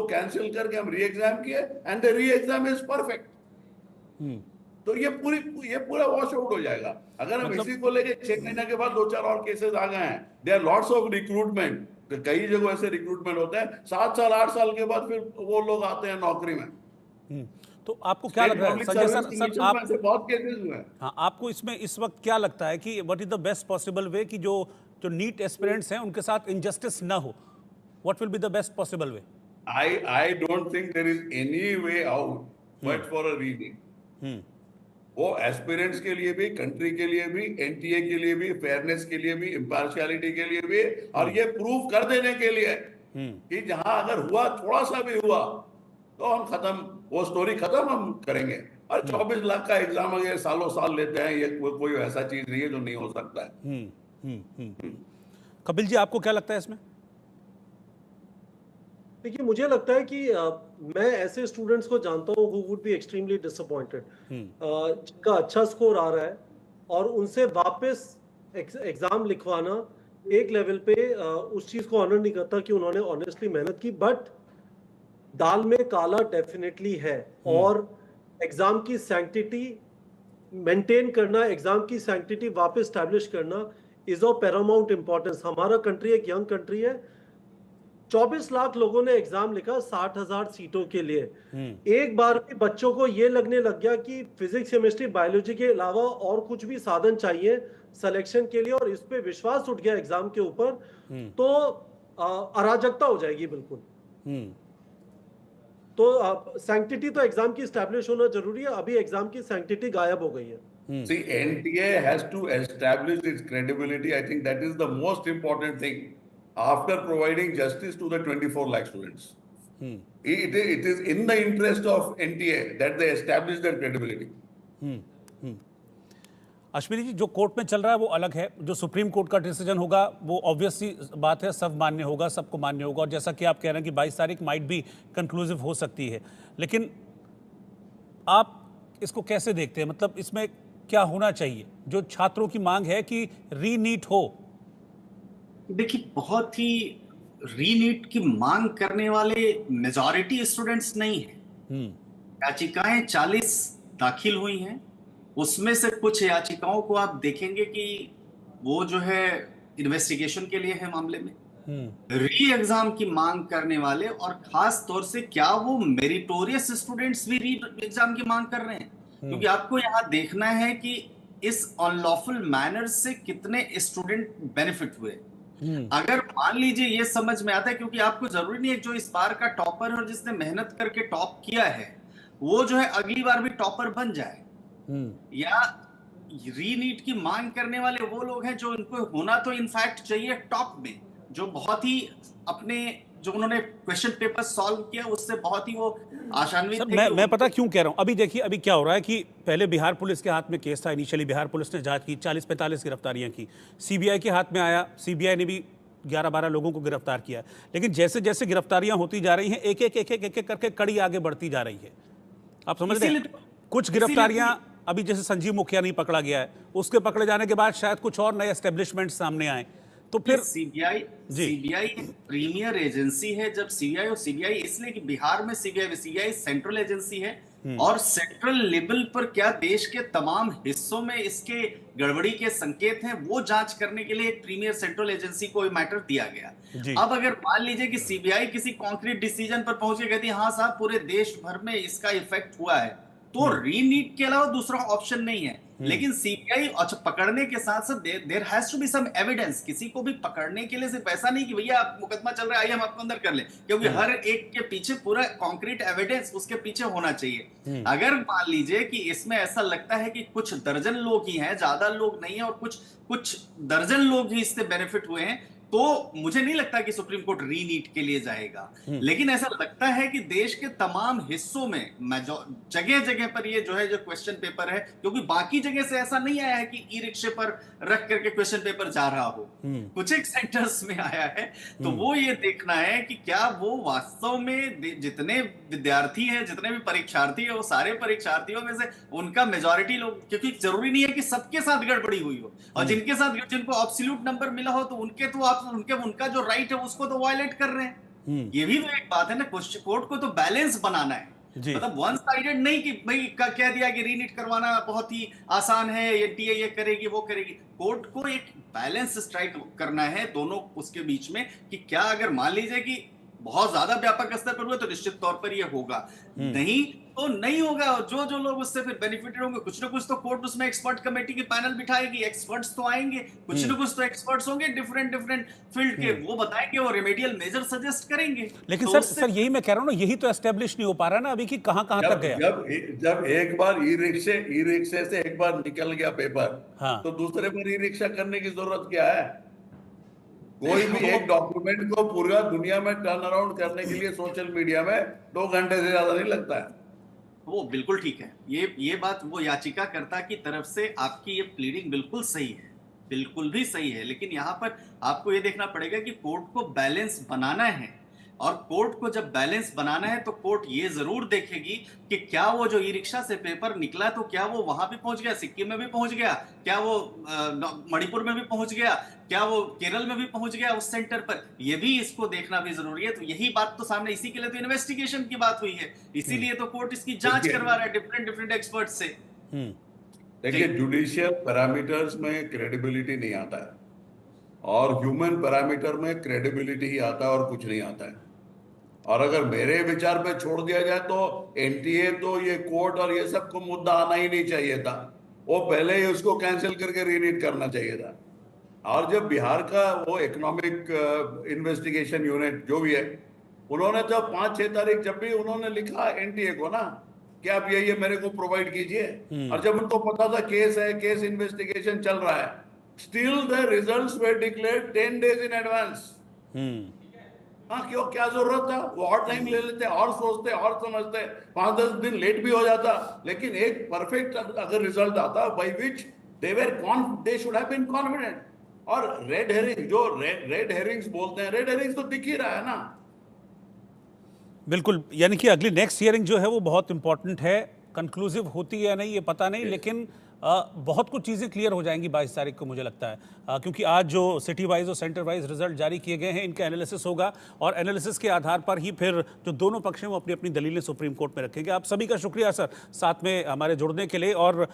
Cancel करके हम री एग्जाम किए एंड द री एग्जाम इज परफेक्ट। तो ये पूरा वॉश आउट हो जाएगा अगर हम मतलब इसी को लेके 6 महीने के बाद 2-4 और केसेस आ गए हैं। देयर लॉट्स ऑफ रिक्रूटमेंट, कई जगह ऐसे रिक्रूटमेंट होता है 7 साल 8 साल के बाद फिर वो लोग आते हैं नौकरी में। तो आपको क्या लग रहा है संजय सर, आप ऐसे बहुत केसेस हुए हैं। हाँ, आपको इसमें इस वक्त क्या लगता है कि what is the best possible way कि जो जो नीट एस्पिरेंट्स हैं उनके साथ इनजस्टिस ना हो? What will be the best possible way? I don't think there is any way out but for a reading। वो एस्पिरेंट्स के लिए भी, कंट्री के लिए भी, एनटीए के लिए भी, फेयरनेस के लिए भी, इम्पार्शियलिटी के लिए भी, और ये प्रूव कर देने के लिए कि जहां अगर हुआ, थोड़ा सा भी हुआ, तो हम खत्म, वो स्टोरी खत्म हम करेंगे। और 24 लाख का एग्जाम अगर सालों साल लेते हैं, ये कोई ऐसा चीज नहीं है जो नहीं हो सकता है। कपिल जी, आपको क्या लगता है इसमें? देखिए, मुझे लगता है कि मैं ऐसे स्टूडेंट्स को जानता हूँ who would be extremely disappointed, जिनका अच्छा स्कोर आ रहा है और उनसे वापस एग्जाम लिखवाना एक लेवल पे उस चीज को ऑनर नहीं करता कि उन्होंने ऑनेस्टली मेहनत की, बट दाल में काला डेफिनेटली है। और एग्जाम की सैंक्टिटी मेंटेन करना, एग्जाम की सैंक्टिटी वापस स्टैब्लिश करना इज ऑफ पैरामाउंट इंपॉर्टेंस। हमारा कंट्री एक यंग कंट्री है, 24 लाख लोगों ने एग्जाम लिखा 60,000 सीटों के लिए। एक बार भी बच्चों को यह लगने लग गया कि फिजिक्स, केमिस्ट्री, बायोलॉजी के अलावा और कुछ भी साधन चाहिए सिलेक्शन के लिए, और इस पे विश्वास उठ गया एग्जाम के ऊपर, तो अराजकता हो जाएगी बिल्कुल। तो सैंक्टिटी तो एग्जाम की स्टैब्लिश होना जरूरी है। अभी एग्जाम की सैंक्टिटी गायब हो गई है। See, NTA has to establish its credibility. I think that is the most important thing after providing justice to the 24 lakh students. It is in the interest of NTA that they establish their credibility. Ashwini ji, जो court में चल रहा है वो अलग है, जो supreme court का डिसीजन होगा वो ऑब्वियस सी बात है, सब मान्य होगा, सबको मान्य होगा। और जैसा कि आप कह रहे हैं कि 22 तारीख माइट भी कंक्लूसिव हो सकती है, लेकिन आप इसको कैसे देखते हैं? मतलब इसमें क्या होना चाहिए? जो छात्रों की मांग है कि रीनीट हो। देखिए, बहुत ही रीनीट की मांग करने वाले मेजॉरिटी स्टूडेंट्स नहीं है। याचिकाएं 40 दाखिल हुई हैं, उसमें से कुछ याचिकाओं को आप देखेंगे कि वो जो है इन्वेस्टिगेशन के लिए है मामले में। री एग्जाम की मांग करने वाले, और खास तौर से क्या वो मेरिटोरियस स्टूडेंट्स भी री एग्जाम की मांग कर रहे हैं? क्योंकि आपको यहाँ देखना है कि इस अनलॉफुल मैनर से कितने स्टूडेंट बेनिफिट हुए। अगर मान लीजिए ये समझ में आता है, क्योंकि आपको जरूरी नहीं है जो इस बार का टॉपर है और जिसने मेहनत करके टॉप किया है वो जो है अगली बार भी टॉपर बन जाए, या रीनीट की मांग करने वाले वो लोग हैं जो इनको होना तो इनफैक्ट चाहिए टॉप में, जो बहुत ही अपने जो उन्होंने क्वेश्चन पेपर सॉल्व किया उससे बहुत ही वो आशान्वित थे। मैं पता क्यों कह रहा हूं, अभी देखिए अभी क्या हो रहा है कि पहले बिहार पुलिस के हाथ में केस था, इनिशियली बिहार पुलिस ने जांच की, 40-45 गिरफ्तारियां की, सीबीआई के हाथ में आया, सीबीआई ने भी 11-12 लोगों को गिरफ्तार किया। लेकिन जैसे जैसे गिरफ्तारियां होती जा रही हैं, एक एक करके कड़ी आगे बढ़ती जा रही है। आप समझ रहे हैं? कुछ गिरफ्तारियां अभी जैसे संजीव मुखिया नहीं पकड़ा गया है, उसके पकड़े जाने के बाद शायद कुछ और नए एस्टेब्लिशमेंट सामने आए, तो फिर सीबीआई प्रीमियर एजेंसी है। जब सीबीआई इसलिए कि बिहार में सीबीआई सेंट्रल एजेंसी है, और सेंट्रल लेवल पर क्या देश के तमाम हिस्सों में इसके गड़बड़ी के संकेत हैं, वो जांच करने के लिए एक प्रीमियर सेंट्रल एजेंसी को मैटर दिया गया। अब अगर मान लीजिए कि सीबीआई किसी कॉन्क्रीट डिसीजन पर पहुंच के कहती है हाँ साहब पूरे देश भर में इसका इफेक्ट हुआ है, तो रीनीट के अलावा दूसरा ऑप्शन नहीं है। लेकिन सीबीआई अच्छा पकड़ने के साथ साथ there has to be some evidence. किसी को भी पकड़ने के लिए सिर्फ ऐसा नहीं कि भैया आप मुकदमा चल रहा है आइए हम आपको अंदर कर ले, क्योंकि हर एक के पीछे पूरा कॉन्क्रीट एविडेंस उसके पीछे होना चाहिए। अगर मान लीजिए कि इसमें ऐसा लगता है कि कुछ दर्जन लोग ही हैं, ज्यादा लोग नहीं है, और कुछ दर्जन लोग ही इससे बेनिफिट हुए हैं, तो मुझे नहीं लगता कि सुप्रीम कोर्ट रीनीट के लिए जाएगा। लेकिन ऐसा लगता है कि देश के तमाम हिस्सों में जगह जगह पर ये जो है जो क्वेश्चन पेपर है, क्योंकि बाकी जगह से ऐसा नहीं आया है कि ई रिक्शे पर रख करके क्वेश्चन पेपर जा रहा हो, कुछ एक सेंटर्स में आया है। तो वो ये देखना है कि क्या वो वास्तव में जितने विद्यार्थी हैं, जितने भी परीक्षार्थी है, वो सारे परीक्षार्थियों में से उनका मेजॉरिटी लोग, क्योंकि जरूरी नहीं है कि सबके साथ गड़बड़ी हुई हो, और जिनको एब्सोल्यूट नंबर मिला हो तो उनके तो उनका जो राइट है उसको तो वायलेट कर रहे हैं। ये भी तो एक बात है ना, कोर्ट को तो बैलेंस बनाना है, मतलब वन साइडेड नहीं कि भाई कह दिया कि रीनीट करवाना बहुत ही आसान है, एनटीए ये करेगी वो करेगी। कोर्ट को एक बैलेंस स्ट्राइक करना है दोनों उसके बीच में, कि क्या अगर मान लीजिए कि बहुत ज्यादा व्यापक स्तर पर हुआ तो निश्चित तौर पर ये होगा, नहीं तो नहीं होगा। जो लोग उससे फिर बेनिफिटेड होंगे, कुछ ना कुछ तो कोर्ट उसमें एक्सपर्ट कमेटी की पैनल बिठाएगी, एक्सपर्ट्स तो आएंगे, कुछ ना कुछ तो एक्सपर्ट्स होंगे डिफरेंट फील्ड के, वो बताएंगे, वो रेमेडियल मेजर सजेस्ट करेंगे। लेकिन तो सर यही मैं कह रहा हूँ ना, यही तो एस्टेब्लिश नहीं हो पा रहा ना अभी कि कहाँ तक गया। जब एक बार ई रिक्शे से एक बार निकल गया पेपर, हाँ। तो दूसरे बार ई रिक्शा करने की जरूरत क्या है? कोई भी एक डॉक्यूमेंट को पूरा दुनिया में टर्न अराउंड करने के लिए सोशल मीडिया में 2 घंटे से ज्यादा नहीं लगता है। वो बिल्कुल ठीक है, ये बात वो याचिकाकर्ता की तरफ से आपकी ये प्लीडिंग बिल्कुल सही है, बिल्कुल भी सही है। लेकिन यहाँ पर आपको ये देखना पड़ेगा कि कोर्ट को बैलेंस बनाना है, और कोर्ट को जब बैलेंस बनाना है तो कोर्ट ये जरूर देखेगी कि क्या वो जो ई रिक्शा से पेपर निकला तो क्या वो वहां भी पहुंच गया, सिक्किम में भी पहुंच गया, क्या वो मणिपुर में भी पहुंच गया, क्या वो केरल में भी पहुंच गया उस सेंटर पर, ये भी इसको देखना भी जरूरी है। तो यही बात तो सामने, इसी के लिए तो इन्वेस्टिगेशन की बात हुई है, इसीलिए तो कोर्ट इसकी जांच करवा रहा है डिफरेंट एक्सपर्ट से। देखिए, जुडिशियल पैरामीटर्स में क्रेडिबिलिटी नहीं आता है, और ह्यूमन पैरामीटर में क्रेडिबिलिटी ही आता है और कुछ नहीं आता है। और अगर मेरे विचार पे छोड़ दिया जाए तो एनटीए तो ये कोर्ट और ये सब को मुद्दा आना ही नहीं चाहिए था, वो पहले ही उसको कैंसिल करके रीनीट करना चाहिए था। और जब बिहार का वो इकोनॉमिक इन्वेस्टिगेशन यूनिट जो भी है, उन्होंने जब 5-6 तारीख जब भी उन्होंने लिखा एनटीए को ना कि आप ये मेरे को प्रोवाइड कीजिए, और जब उनको पता था केस है, केस इन्वेस्टिगेशन चल रहा है, still the results were declared 10 days in advance। हाँ, क्यों, क्या जरूरत था? वो और टाइम ले लेते और सोचते और समझते, 5-10 दिन लेट भी हो जाता, लेकिन एक परफेक्ट अगर रिजल्ट आता by which they should have been confident. और रेड हेरिंग, जो रेड हेरिंग्स बोलते हैं, रेड हेरिंग्स तो दिख ही रहा है ना। बिल्कुल, यानी कि अगली नेक्स्ट हियरिंग जो है वो बहुत इंपॉर्टेंट है, कंक्लूसिव होती है या नहीं ये पता नहीं, लेकिन बहुत कुछ चीज़ें क्लियर हो जाएंगी 22 तारीख को मुझे लगता है, क्योंकि आज जो सिटी वाइज और सेंटर वाइज रिजल्ट जारी किए गए हैं, इनका एनालिसिस होगा, और एनालिसिस के आधार पर ही फिर जो दोनों पक्ष हैं वो अपनी अपनी दलीलें सुप्रीम कोर्ट में रखेंगे। आप सभी का शुक्रिया सर साथ में हमारे जुड़ने के लिए, और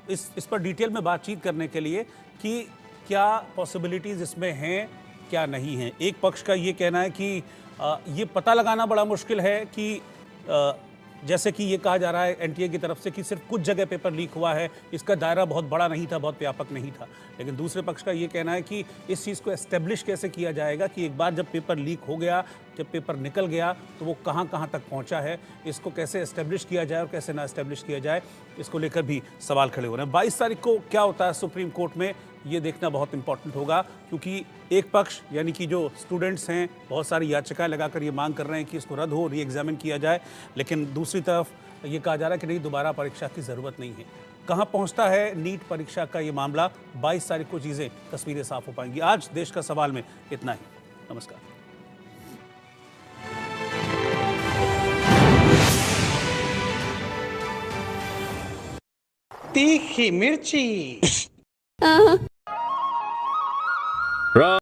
इस पर डिटेल में बातचीत करने के लिए कि क्या पॉसिबिलिटीज़ इसमें हैं क्या नहीं हैं। एक पक्ष का ये कहना है कि ये पता लगाना बड़ा मुश्किल है कि जैसे कि ये कहा जा रहा है एनटीए की तरफ से कि सिर्फ कुछ जगह पेपर लीक हुआ है, इसका दायरा बहुत बड़ा नहीं था, बहुत व्यापक नहीं था। लेकिन दूसरे पक्ष का ये कहना है कि इस चीज़ को एस्टेब्लिश कैसे किया जाएगा कि एक बार जब पेपर लीक हो गया, जब पेपर निकल गया तो वो कहाँ तक पहुँचा है, इसको कैसे एस्टेब्लिश किया जाए और कैसे ना एस्टेब्लिश किया जाए, इसको लेकर भी सवाल खड़े हो रहे हैं। 22 तारीख को क्या होता है सुप्रीम कोर्ट में, ये देखना बहुत इंपॉर्टेंट होगा, क्योंकि एक पक्ष यानी कि जो स्टूडेंट्स हैं बहुत सारी याचिकाएं लगाकर ये मांग कर रहे हैं कि इसको रद्द हो, री एग्जामिन किया जाए, लेकिन दूसरी तरफ ये कहा जा रहा है कि नहीं, दोबारा परीक्षा की ज़रूरत नहीं है। कहाँ पहुँचता है नीट परीक्षा का ये मामला, 22 तारीख को चीज़ें तस्वीरें साफ हो पाएंगी। आज देश का सवाल में इतना ही। नमस्कार। तीखी मिर्ची